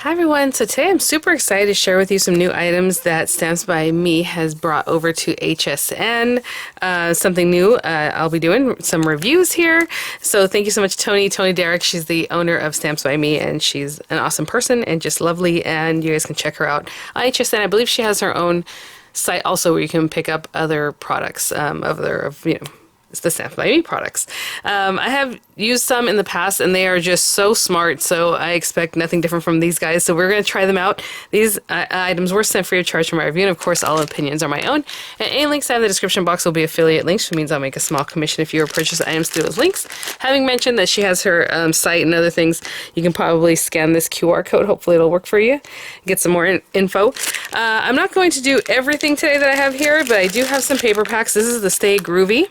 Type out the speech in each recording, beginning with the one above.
Hi everyone, so today I'm super excited to share with you some new items that Stamps by Me has brought over to HSN. Something new, I'll be doing some reviews here. So thank you so much Tony Derrick. She's the owner of Stamps by Me and she's an awesome person and just lovely, and you guys can check her out on HSN. I believe she has her own site also where you can pick up other products it's the Stamps by Me products. I have used some in the past and they are just so smart, so I expect nothing different from these guys. So we're going to try them out. These items were sent free of charge from my review, and of course all opinions are my own. And any links I have in the description box will be affiliate links, which means I'll make a small commission if you purchase items through those links. Having mentioned that she has her site and other things, you can probably scan this QR code. Hopefully it'll work for you. Get some more info. I'm not going to do everything today that I have here, but I do have some paper packs. This is the Stay Groovy.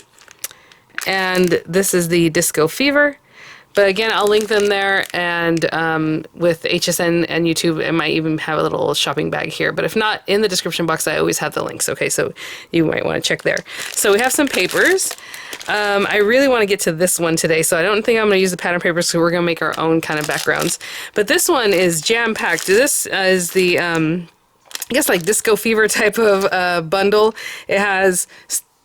And this is the Disco Fever. But again, I'll link them there, and with HSN and YouTube, it might even have a little shopping bag here. But if not, in the description box, I always have the links, okay? So you might want to check there. So we have some papers. I really want to get to this one today, so I don't think I'm going to use the pattern papers, so we're going to make our own kind of backgrounds. But this one is jam-packed. This is the, I guess, like Disco Fever type of bundle. It has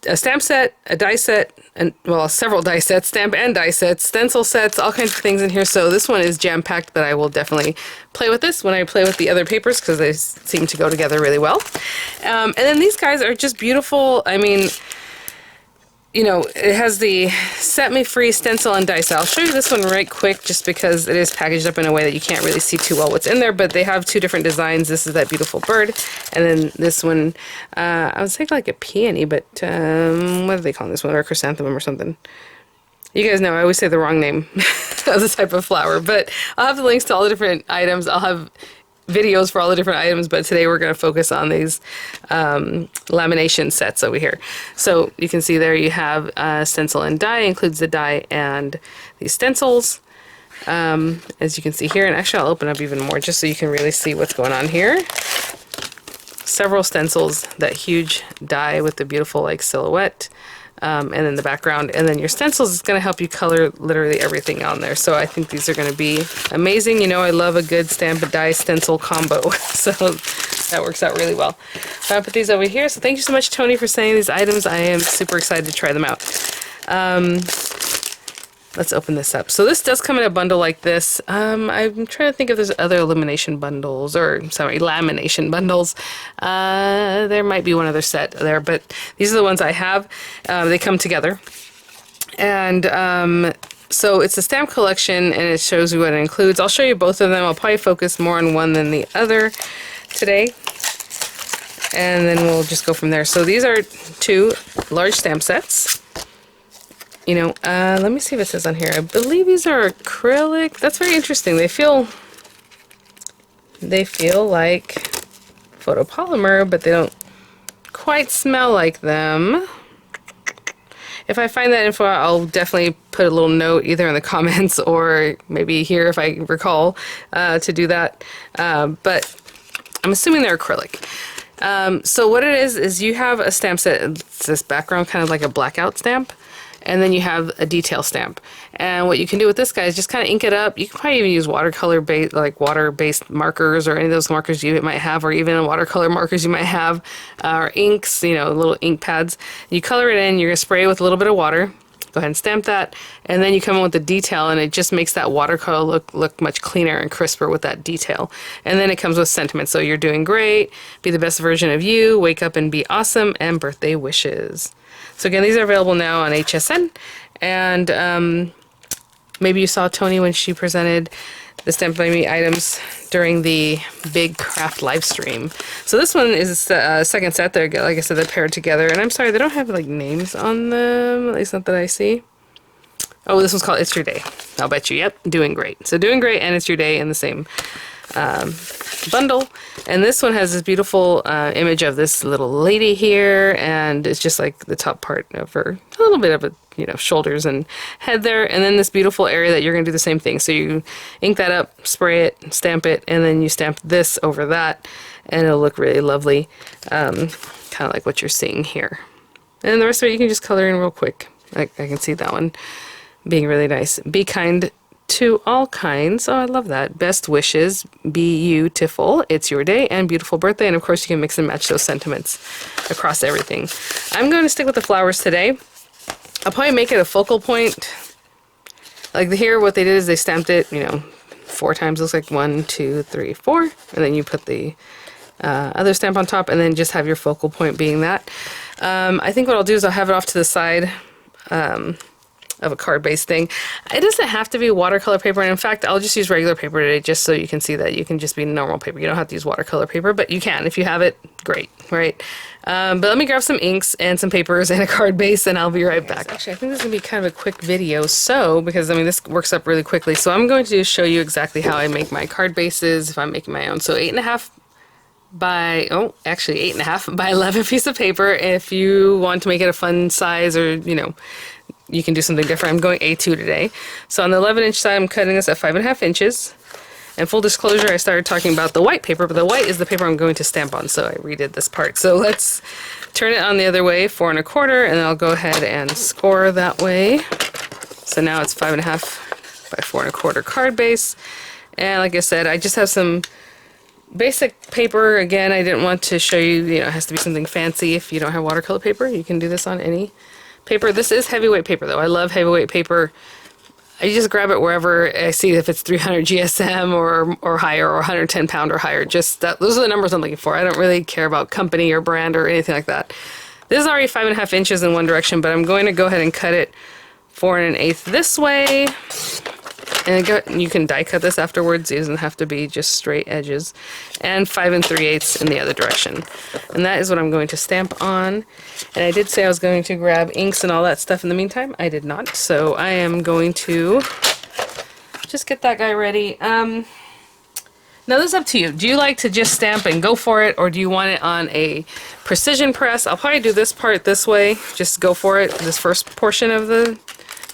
a stamp set, a die set, and well, several die sets, stamp and die sets, stencil sets, all kinds of things in here. So this one is jam-packed, but I will definitely play with this when I play with the other papers because they seem to go together really well. And then these guys are just beautiful. I mean, you know, it has the Set Me Free stencil and die set. I'll show you this one right quick just because it is packaged up in a way that you can't really see too well what's in there, but they have two different designs. This is that beautiful bird, and then this one, I would say like a peony, but what do they call this one? Or a chrysanthemum or something. You guys know I always say the wrong name of the type of flower, but I'll have the links to all the different items. I'll have videos for all the different items, but today we're going to focus on these lamination sets over here. So you can see there you have stencil and die, includes the die and these stencils, as you can see here. And actually I'll open up even more just so you can really see what's going on here. Several stencils, that huge die with the beautiful like silhouette, and then the background, and then your stencils is going to help you color literally everything on there. So I think these are going to be amazing. You know, I love a good stamp and die stencil combo, so that works out really well. I'll put these over here. So thank you so much, Tony, for sending these items. I am super excited to try them out. Let's open this up. So this does come in a bundle like this. I'm trying to think if there's other lamination bundles, or sorry, lamination bundles. There might be one other set there, but these are the ones I have. They come together. And so it's a stamp collection, and it shows you what it includes. I'll show you both of them. I'll probably focus more on one than the other today. And then we'll just go from there. So these are two large stamp sets. You know, let me see if it says on here. I believe these are acrylic. That's very interesting. They feel like photopolymer, but they don't quite smell like them. If I find that info, I'll definitely put a little note either in the comments or maybe here if I recall to do that. But I'm assuming they're acrylic. So what it is you have a stamp set. It's this background, kind of like a blackout stamp. And then you have a detail stamp. And what you can do with this guy is just kind of ink it up. You can probably even use watercolor like water-based markers, or any of those markers you might have, or even watercolor markers you might have, or inks, you know, little ink pads. You color it in, you're gonna spray it with a little bit of water. Go ahead and stamp that, and then you come in with the detail, and it just makes that watercolor look much cleaner and crisper with that detail. And then it comes with sentiment. So you're doing great, be the best version of you, wake up and be awesome, and birthday wishes. So again, these are available now on HSN, and maybe you saw Tony when she presented the Stamp by Me items during the big craft live stream. So this one is the second set. They're, like I said, they're paired together, and I'm sorry, they don't have like names on them, at least not that I see. Oh, this one's called It's Your Day. I'll bet you, yep, doing great. So doing great and It's Your Day in the same bundle. And this one has this beautiful image of this little lady here, and it's just like the top part of her, a little bit of a, you know, shoulders and head there, and then this beautiful area that you're going to do the same thing. So you ink that up, spray it, stamp it, and then you stamp this over that, and it'll look really lovely, kind of like what you're seeing here. And then the rest of it you can just color in real quick. I can see that one being really nice. Be kind to all kinds. Oh, I love that. Best wishes, beautiful. It's your day and beautiful birthday. And of course, you can mix and match those sentiments across everything. I'm going to stick with the flowers today. I'll probably make it a focal point. Like here, what they did is they stamped it, you know, 4 times. Looks like 1, 2, 3, 4. And then you put the other stamp on top and then just have your focal point being that. I think what I'll do is I'll have it off to the side of a card-based thing. It doesn't have to be watercolor paper, and in fact, I'll just use regular paper today just so you can see that you can just be normal paper. You don't have to use watercolor paper, but you can. If you have it, great, right? But let me grab some inks and some papers and a card base, and I'll be right back. Actually, I think this is going to be kind of a quick video, because, I mean, this works up really quickly. So I'm going to show you exactly how I make my card bases if I'm making my own. So 8.5 by, oh, actually 8.5 by 11 piece of paper. If you want to make it a fun size, or, you know, you can do something different. I'm going A2 today. So on the 11-inch side, I'm cutting this at 5.5 inches. And full disclosure, I started talking about the white paper, but the white is the paper I'm going to stamp on, so I redid this part. So let's turn it on the other way, 4 1/4, and then I'll go ahead and score that way. So now it's 5.5 by 4 1/4 card base. And like I said, I just have some basic paper. Again, I didn't want to show you, you know, it has to be something fancy. If you don't have watercolor paper, you can do this on any paper. This is heavyweight paper though. I love heavyweight paper. I just grab it wherever I see if it's 300 GSM or higher, or 110 pound or higher. Just that, those are the numbers I'm looking for. I don't really care about company or brand or anything like that. This is already 5.5 inches in one direction, but I'm going to go ahead and cut it 4 1/8 this way. And you can die cut this afterwards. It doesn't have to be just straight edges. And 5 3/8 in the other direction. And that is what I'm going to stamp on. And I did say I was going to grab inks and all that stuff in the meantime. I did not. So I am going to just get that guy ready. Now this is up to you. Do you like to just stamp and go for it, or do you want it on a precision press? I'll probably do this part this way. Just go for it, this first portion of the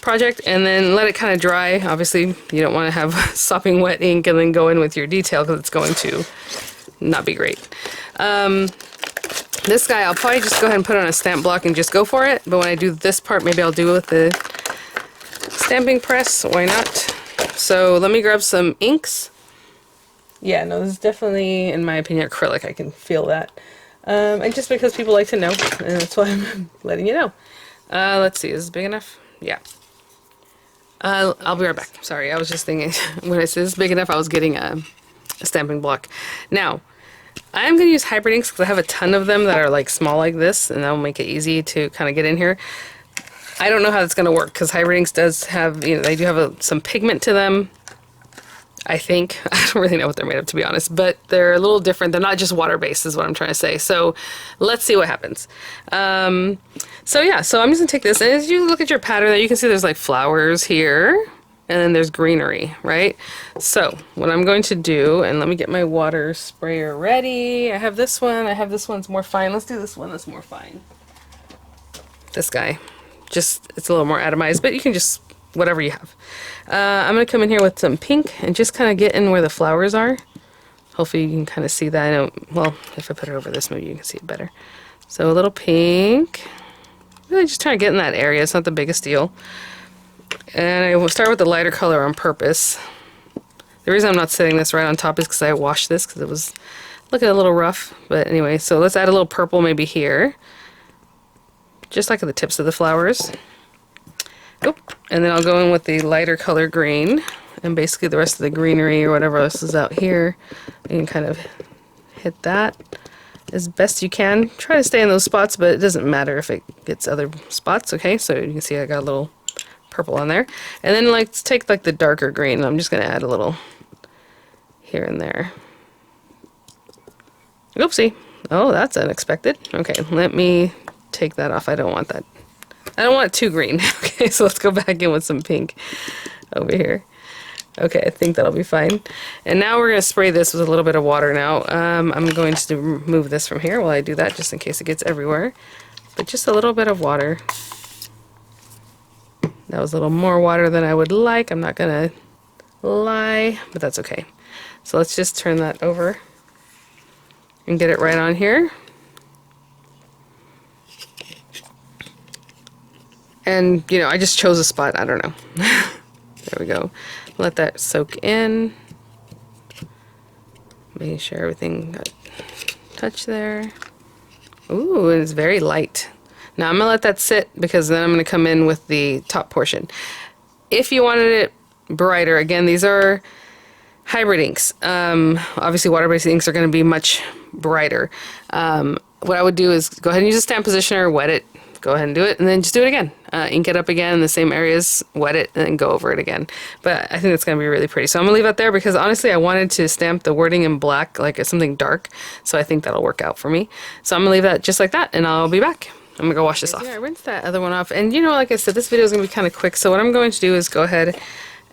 project, and then let it kind of dry. Obviously, you don't want to have sopping wet ink and then go in with your detail, because it's going to not be great. This guy, I'll probably just go ahead and put on a stamp block and just go for it. But when I do this part, maybe I'll do it with the stamping press. Why not? So let me grab some inks. Yeah, no, this is definitely, in my opinion, acrylic. I can feel that. And just because people like to know, and that's why I'm letting you know. Let's see, is this big enough? Yeah. I'll be right back. Sorry, I was just thinking, when I said this big enough, I was getting a stamping block. Now, I'm going to use hybrid inks because I have a ton of them that are like small like this, and that'll make it easy to kind of get in here. I don't know how that's going to work, because hybrid inks does have, you know, they do have some pigment to them. I think. I don't really know what they're made of, to be honest, but they're a little different. They're not just water-based is what I'm trying to say. So let's see what happens. So yeah, so I'm just gonna take this, and as you look at your pattern there, you can see there's like flowers here, and then there's greenery, right? So what I'm going to do, and let me get my water sprayer ready. I have this one, it's more fine. Let's do this one that's more fine. This guy. Just, it's a little more atomized, but you can just, whatever you have. I'm going to come in here with some pink and just kind of get in where the flowers are. Hopefully you can kind of see that. I know, well, if I put it over this, maybe you can see it better. So a little pink. Really just trying to get in that area. It's not the biggest deal. And I will start with the lighter color on purpose. The reason I'm not setting this right on top is because I washed this, because it was looking a little rough. But anyway, so let's add a little purple maybe here. Just like at the tips of the flowers. Oop. And then I'll go in with the lighter color green, and basically the rest of the greenery or whatever else is out here, you can kind of hit that as best you can. Try to stay in those spots, but it doesn't matter if it gets other spots. Okay, so you can see I got a little purple on there. And then let's take like the darker green, and I'm just going to add a little here and there. Oopsie. Oh, that's unexpected. Okay, let me take that off. I don't want that. I don't want it too green. Okay, so let's go back in with some pink over here. Okay, I think that'll be fine. And now we're going to spray this with a little bit of water now. I'm going to remove this from here while I do that, just in case it gets everywhere. But just a little bit of water. That was a little more water than I would like. I'm not going to lie, but that's okay. So let's just turn that over and get it right on here. And, you know, I just chose a spot. I don't know. There we go. Let that soak in. Making sure everything got touched there. Ooh, it's very light. Now I'm gonna let that sit because then I'm gonna come in with the top portion. If you wanted it brighter, again, these are hybrid inks. Obviously water-based inks are gonna be much brighter. What I would do is go ahead and use a stamp positioner, wet it, go ahead and do it, and then just do it again. Ink it up again in the same areas, wet it, and then go over it again. But I think it's going to be really pretty. So I'm going to leave it there because honestly I wanted to stamp the wording in black, like it's something dark. So I think that'll work out for me. So I'm going to leave that just like that, and I'll be back. I'm going to go wash this off. Yeah, I rinsed that other one off. And you know, like I said, this video is going to be kind of quick. So what I'm going to do is go ahead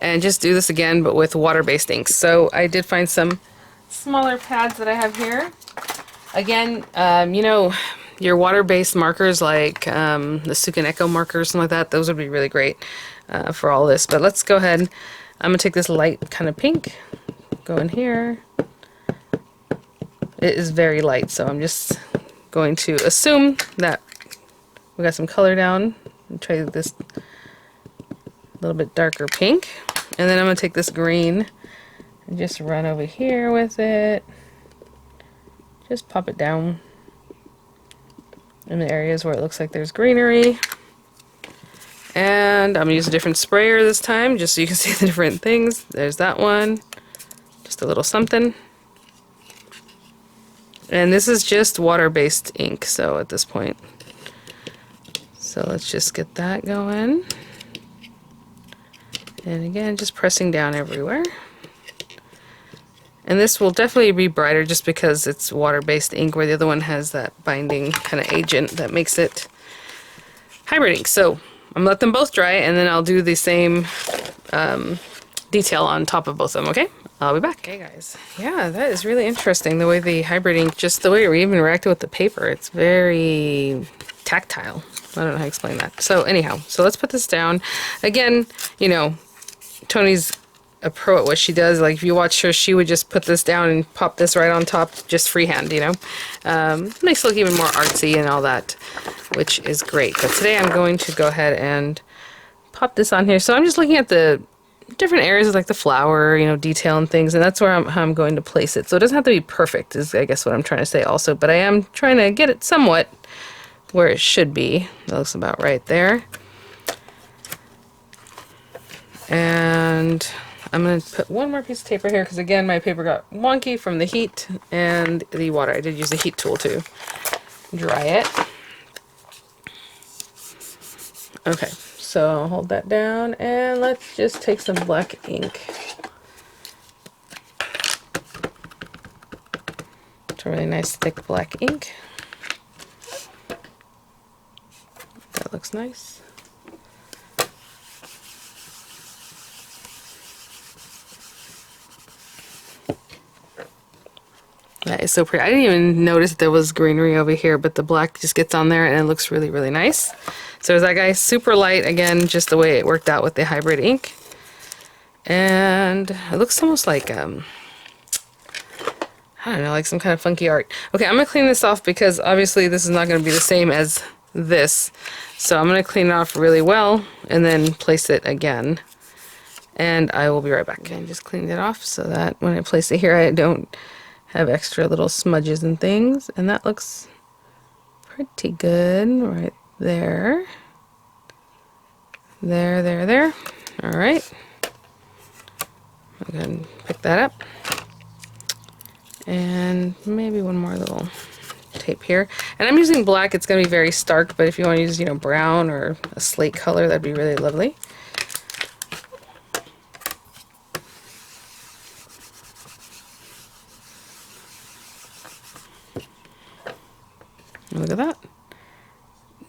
and just do this again, but with water-based inks. So I did find some smaller pads that I have here. Again, you know, your water-based markers like the Sukaneko markers, something like that, those would be really great for all this. But let's go ahead. I'm going to take this light kind of pink, go in here. It is very light, so I'm just going to assume that we got some color down and try this a little bit darker pink. And then I'm going to take this green and just run over here with it. Just pop it down in the areas where it looks like there's greenery. And I'm going to use a different sprayer this time just so you can see the different things. There's that one. Just a little something. And this is just water-based ink, so at this point. So let's just get that going. And again, just pressing down everywhere. And this will definitely be brighter just because it's water-based ink, where the other one has that binding kind of agent that makes it hybrid ink. So I'm gonna let them both dry, and then I'll do the same detail on top of both of them, okay? I'll be back. Okay, guys. Yeah, that is really interesting, the way the hybrid ink, just the way it even interacted with the paper. It's very tactile. I don't know how to explain that. So anyhow, so let's put this down. Again, you know, Tony's a pro at what she does. Like if you watch her, she would just put this down and pop this right on top, just freehand, you know. Makes it look even more artsy and all that, which is great. But today I'm going to go ahead and pop this on here. So I'm just looking at the different areas of like the flower, you know, detail and things, and that's where how I'm going to place it. So it doesn't have to be perfect, is I guess what I'm trying to say also, but I am trying to get it somewhat where it should be. That looks about right there. And I'm going to put one more piece of paper here because, again, my paper got wonky from the heat and the water. I did use the heat tool to dry it. Okay, so I'll hold that down, and let's just take some black ink. It's a really nice thick black ink. That looks nice. That is so pretty. I didn't even notice there was greenery over here, but the black just gets on there and it looks really, really nice. So there's that guy, super light, again, just the way it worked out with the hybrid ink. And it looks almost like, I don't know, like some kind of funky art. Okay, I'm going to clean this off because obviously this is not going to be the same as this. So I'm going to clean it off really well and then place it again. And I will be right back. And just clean it off so that when I place it here, I don't have extra little smudges and things, and that looks pretty good right there. There. All right. I'm going to pick that up. And maybe one more little tape here. And I'm using black. It's going to be very stark, but if you want to use, you know, brown or a slate color, that'd be really lovely. Look at that.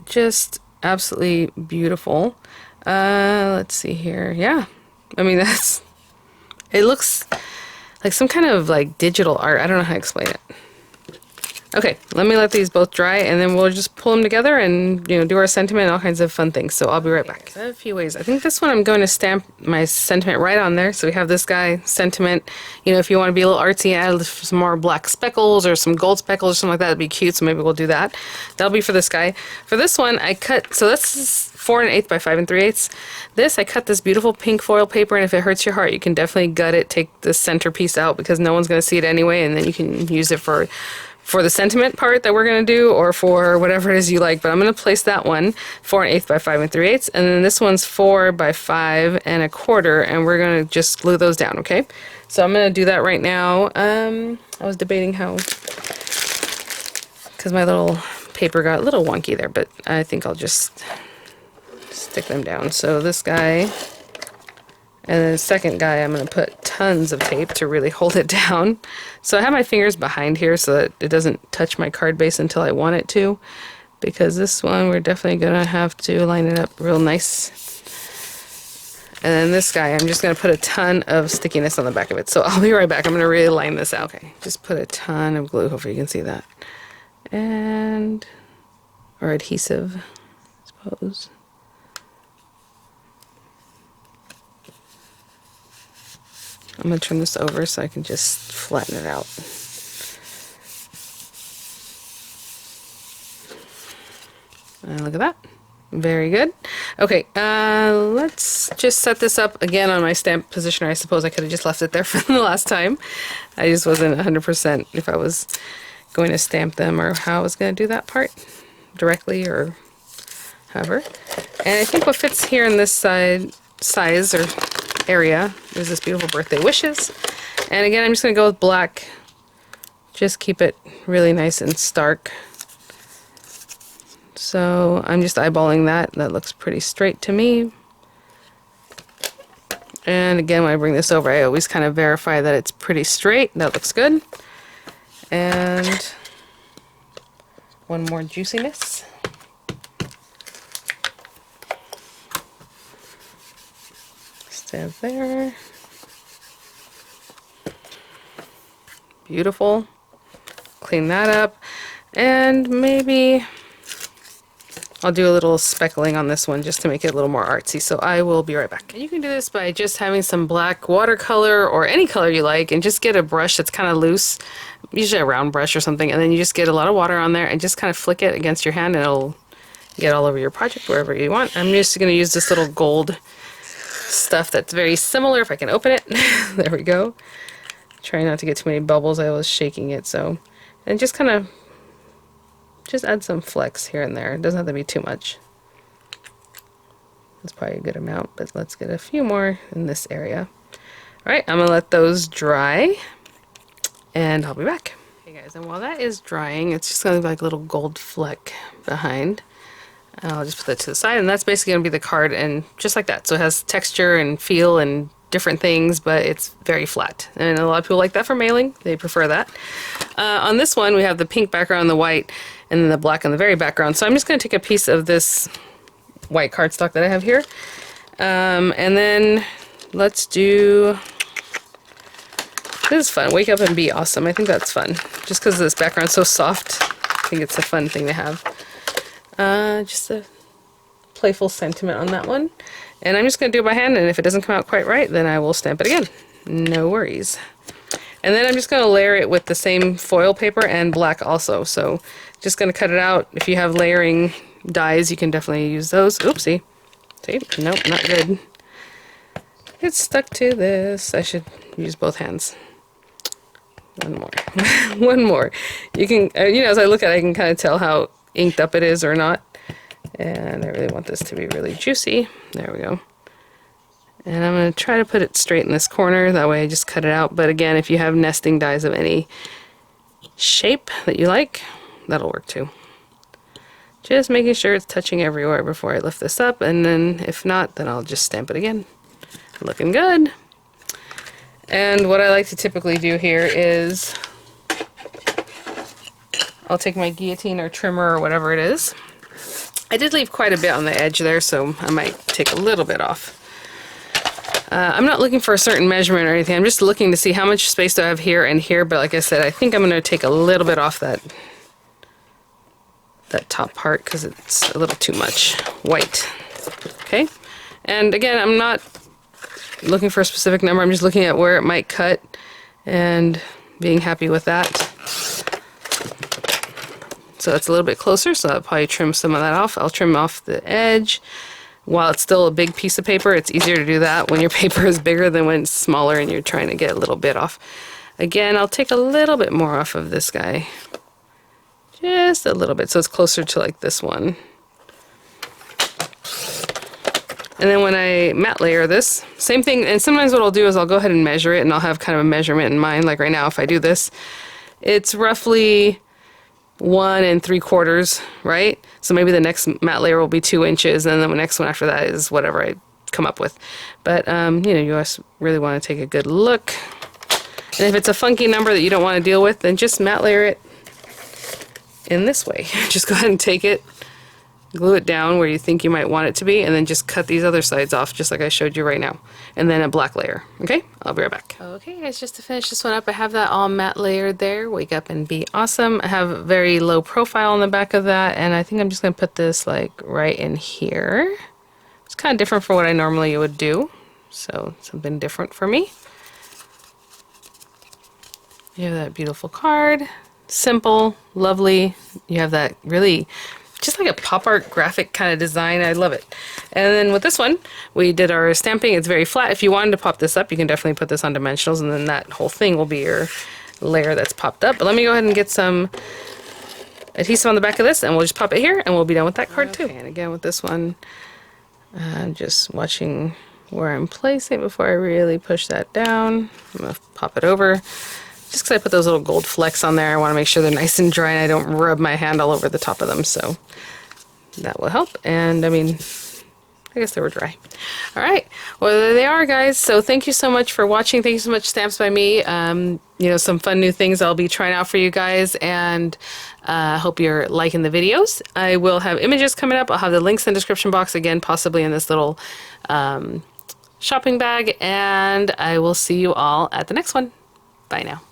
Just absolutely beautiful. Let's see here. Yeah. I mean, it looks like some kind of like digital art. I don't know how to explain it. Okay, let me let these both dry, and then we'll just pull them together and, you know, do our sentiment and all kinds of fun things. So I'll be right back. I have a few ways. I think this one I'm going to stamp my sentiment right on there. So we have this guy, sentiment. You know, if you want to be a little artsy, add some more black speckles or some gold speckles or something like that, that'd be cute. So maybe we'll do that. That'll be for this guy. For this one, I cut, so this is 4 1/8 by 5 3/8. This, I cut this beautiful pink foil paper, and if it hurts your heart, you can definitely gut it, take the center piece out because no one's going to see it anyway, and then you can use it for the sentiment part that we're going to do, or for whatever it is you like. But I'm going to place that one 4 1/8 by 5 3/8, and then this one's 4 by 5 1/4, and we're going to just glue those down, okay? So I'm going to do that right now. I was debating how, because my little paper got a little wonky there, but I think I'll just stick them down. So this guy, and then the second guy, I'm going to put tons of tape to really hold it down. So I have my fingers behind here so that it doesn't touch my card base until I want it to, because this one we're definitely going to have to line it up real nice. And then this guy, I'm just going to put a ton of stickiness on the back of it. So I'll be right back. I'm going to really line this out. Okay, just put a ton of glue. Hopefully you can see that. And, or adhesive, I suppose. I'm going to turn this over so I can just flatten it out. And look at that. Very good. Okay, let's just set this up again on my stamp positioner. I suppose I could have just left it there from the last time. I just wasn't 100% if I was going to stamp them or how I was going to do that part directly or however. And I think what fits here in this size or area is this beautiful birthday wishes. And again, I'm just going to go with black. Just keep it really nice and stark. So I'm just eyeballing that. That looks pretty straight to me. And again, when I bring this over, I always kind of verify that it's pretty straight. That looks good. And one more juiciness. Stamp there. Beautiful. Clean that up. And maybe I'll do a little speckling on this one just to make it a little more artsy, so I will be right back. And you can do this by just having some black watercolor or any color you like, and just get a brush that's kind of loose, usually a round brush or something, and then you just get a lot of water on there and just kind of flick it against your hand and it'll get all over your project wherever you want. I'm just going to use this little gold stuff that's very similar if I can open it. There we go. Try not to get too many bubbles. I was shaking it, so, and just kind of just add some flecks here and there. It doesn't have to be too much. That's probably a good amount, but let's get a few more in this area. Alright, I'm gonna let those dry and I'll be back. Okay guys, and while that is drying, it's just gonna be like a little gold fleck behind. I'll just put that to the side, and that's basically gonna be the card, and just like that. So it has texture and feel and different things, but it's very flat. And a lot of people like that for mailing. They prefer that. On this one, we have the pink background, the white, and then the black on the very background. So I'm just going to take a piece of this white cardstock that I have here. And then let's do, this is fun, wake up and be awesome. I think that's fun. Just because this background's so soft, I think it's a fun thing to have. Just a playful sentiment on that one. And I'm just going to do it by hand, and if it doesn't come out quite right, then I will stamp it again. No worries. And then I'm just going to layer it with the same foil paper and black also. So just going to cut it out. If you have layering dies, you can definitely use those. Oopsie. See? Nope, not good. It's stuck to this. I should use both hands. One more. One more. You can, you know, as I look at it, I can kind of tell how inked up it is or not. And I really want this to be really juicy. There we go. And I'm going to try to put it straight in this corner. That way I just cut it out. But again, if you have nesting dies of any shape that you like, that'll work too. Just making sure it's touching everywhere before I lift this up. And then if not, then I'll just stamp it again. Looking good. And what I like to typically do here is I'll take my guillotine or trimmer or whatever it is. I did leave quite a bit on the edge there, so I might take a little bit off. I'm not looking for a certain measurement or anything. I'm just looking to see how much space do I have here and here, but like I said, I think I'm going to take a little bit off that top part because it's a little too much white. Okay, and again, I'm not looking for a specific number. I'm just looking at where it might cut and being happy with that. So it's a little bit closer, so I'll probably trim some of that off. I'll trim off the edge. while it's still a big piece of paper, it's easier to do that when your paper is bigger than when it's smaller and you're trying to get a little bit off. Again, I'll take a little bit more off of this guy. Just a little bit, so it's closer to like this one. And then when I matte layer this, same thing, and sometimes what I'll do is I'll go ahead and measure it, and I'll have kind of a measurement in mind. Like right now, if I do this, it's roughly 1 3/4, right? So maybe the next matte layer will be 2 inches, and then the next one after that is whatever I come up with. But, you know, you just really want to take a good look. And if it's a funky number that you don't want to deal with, then just matte layer it in this way. Just go ahead and take it, glue it down where you think you might want it to be, and then just cut these other sides off just like I showed you right now. And then a black layer. Okay? I'll be right back. Okay guys, just to finish this one up, I have that all matte layered there. Wake up and be awesome. I have a very low profile on the back of that, and I think I'm just going to put this like right in here. It's kind of different from what I normally would do, so something different for me. You have that beautiful card. Simple, lovely. You have that really just like a pop art graphic kind of design. I love it. And then with this one, we did our stamping. It's very flat. If you wanted to pop this up, you can definitely put this on dimensionals, and then that whole thing will be your layer that's popped up. But let me go ahead and get some adhesive on the back of this, and we'll just pop it here, and we'll be done with that card too. And again with this one, I'm just watching where I'm placing before I really push that down. I'm going to pop it over. Just because I put those little gold flecks on there, I want to make sure they're nice and dry and I don't rub my hand all over the top of them, so that will help. And I mean, I guess they were dry. All right, well there they are guys. So thank you so much for watching. Thank you so much, Stamps by Me. You know, some fun new things I'll be trying out for you guys, and hope you're liking the videos. I will have images coming up. I'll have the links in the description box again, possibly in this little shopping bag, and I will see you all at the next one. Bye now.